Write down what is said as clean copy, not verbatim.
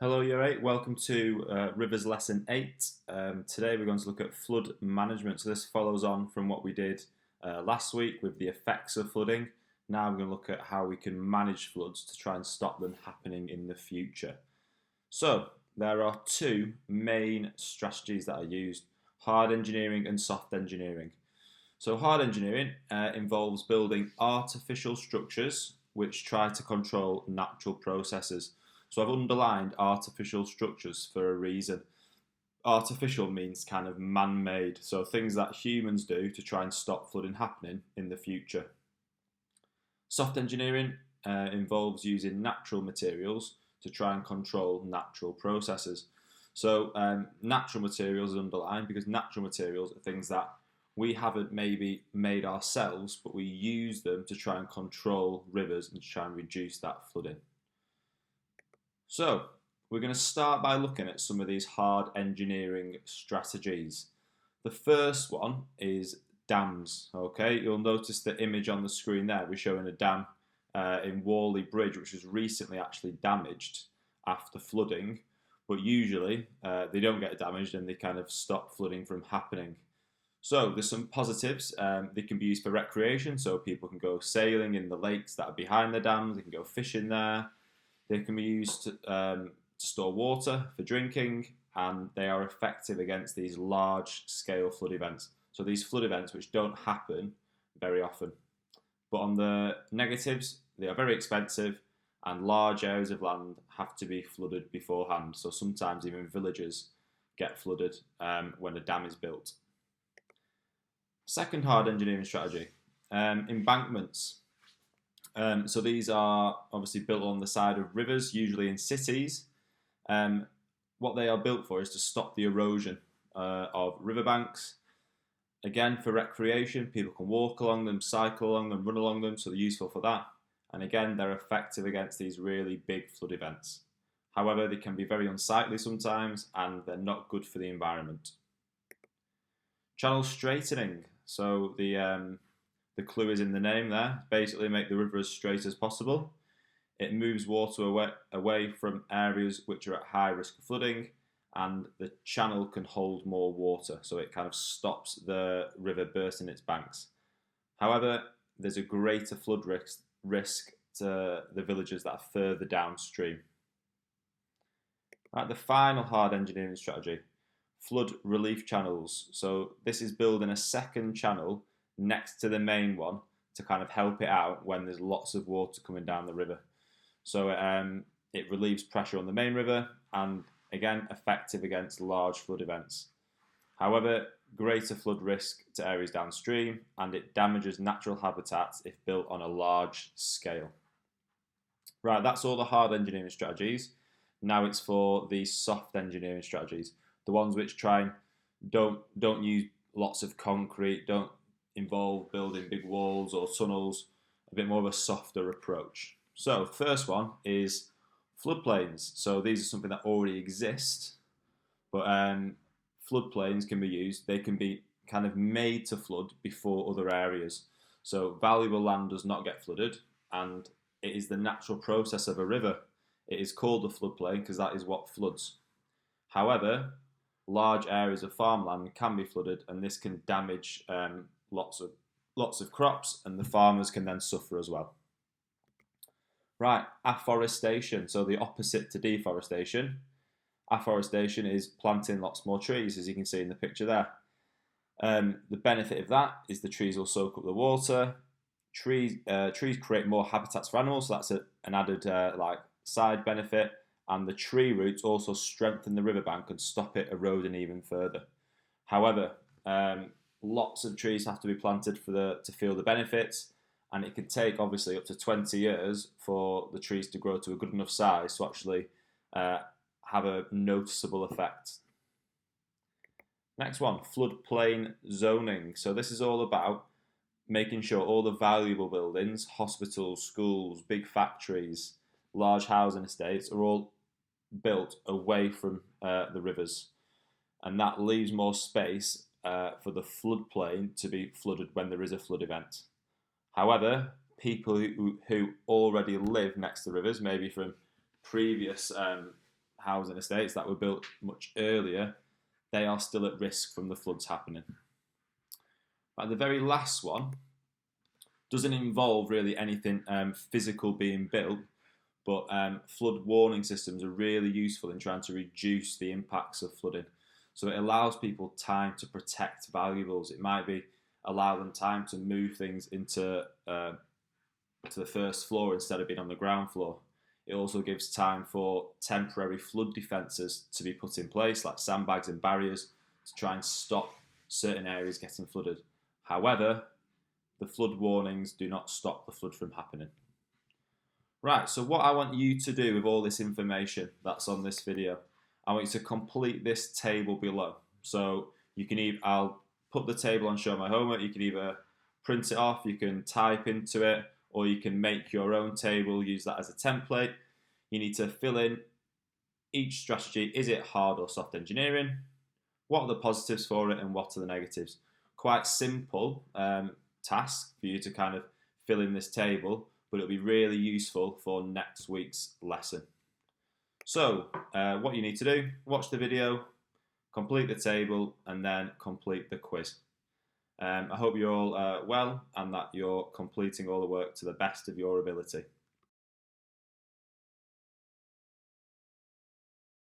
Hello, you're right. Welcome to Rivers Lesson 8. Today we're going to look at flood management. So this follows on from what we did last week with the effects of flooding. Now we're going to look at how we can manage floods to try and stop them happening in the future. So there are two main strategies that are used: hard engineering and soft engineering. So hard engineering involves building artificial structures which try to control natural processes. So I've underlined artificial structures for a reason. Artificial means kind of man-made, so things that humans do to try and stop flooding happening in the future. Soft engineering involves using natural materials to try and control natural processes. So natural materials is underlined because natural materials are things that we haven't maybe made ourselves, but we use them to try and control rivers and to try and reduce that flooding. So we're going to start by looking at some of these hard engineering strategies. The first one is dams. Okay, you'll notice the image on the screen there. We're showing a dam in Whalley Bridge, which was recently actually damaged after flooding. But usually they don't get damaged and they kind of stop flooding from happening. So there's some positives. They can be used for recreation, so people can go sailing in the lakes that are behind the dams. They can go fishing there. They can be used to store water for drinking, and they are effective against these large-scale flood events. So these flood events which don't happen very often. But on the negatives, they are very expensive, and large areas of land have to be flooded beforehand. So sometimes even villages get flooded when a dam is built. Second hard engineering strategy, embankments. So these are obviously built on the side of rivers, usually in cities. What they are built for is to stop the erosion of riverbanks. Again, for recreation, people can walk along them, cycle along them, run along them, so they're useful for that. And again, they're effective against these really big flood events. However, they can be very unsightly sometimes, and they're not good for the environment. Channel straightening. So the clue is in the name there. Basically make the river as straight as possible. It moves water away from areas which are at high risk of flooding, and the channel can hold more water, so it kind of stops the river bursting its banks. However, there's a greater flood risk to the villages that are further downstream. Right, the final hard engineering strategy, flood relief channels. So this is building a second channel next to the main one to kind of help it out when there's lots of water coming down the river. So it relieves pressure on the main river and again effective against large flood events. However, greater flood risk to areas downstream, and it damages natural habitats if built on a large scale. Right, that's all the hard engineering strategies. Now it's for the soft engineering strategies, the ones which try and don't use lots of concrete, don't involve building big walls or tunnels, a bit more of a softer approach. So first one is floodplains. So these are something that already exist, but floodplains can be used. They can be kind of made to flood before other areas. So valuable land does not get flooded, and it is the natural process of a river. It is called a floodplain because that is what floods. However, large areas of farmland can be flooded, and this can damage lots of crops, and the farmers can then suffer as well. Right, afforestation, so the opposite to deforestation. Afforestation is planting lots more trees, as you can see in the picture there. The benefit of that is the trees will soak up the water. Trees create more habitats for animals, so that's an added side benefit. And the tree roots also strengthen the riverbank and stop it eroding even further. However, lots of trees have to be planted to feel the benefits, and it can take obviously up to 20 years for the trees to grow to a good enough size to actually have a noticeable effect. Next one, floodplain zoning. So this is all about making sure all the valuable buildings, hospitals, schools, big factories, large housing estates are all built away from the rivers, and that leaves more space for the floodplain to be flooded when there is a flood event. However, people who already live next to rivers, maybe from previous housing estates that were built much earlier, they are still at risk from the floods happening. But the very last one doesn't involve really anything physical being built, but flood warning systems are really useful in trying to reduce the impacts of flooding. So it allows people time to protect valuables. It might be allow them time to move things into to the first floor instead of being on the ground floor. It also gives time for temporary flood defences to be put in place, like sandbags and barriers, to try and stop certain areas getting flooded. However, the flood warnings do not stop the flood from happening. Right, so what I want you to do with all this information that's on this video, I want you to complete this table below. So you can either, I'll put the table on Show My Homework, you can either print it off, you can type into it, or you can make your own table, use that as a template. You need to fill in each strategy. Is it hard or soft engineering? What are the positives for it and what are the negatives? Quite simple task for you to kind of fill in this table, but it'll be really useful for next week's lesson. So what you need to do, watch the video, complete the table, and then complete the quiz. I hope you're all well and that you're completing all the work to the best of your ability.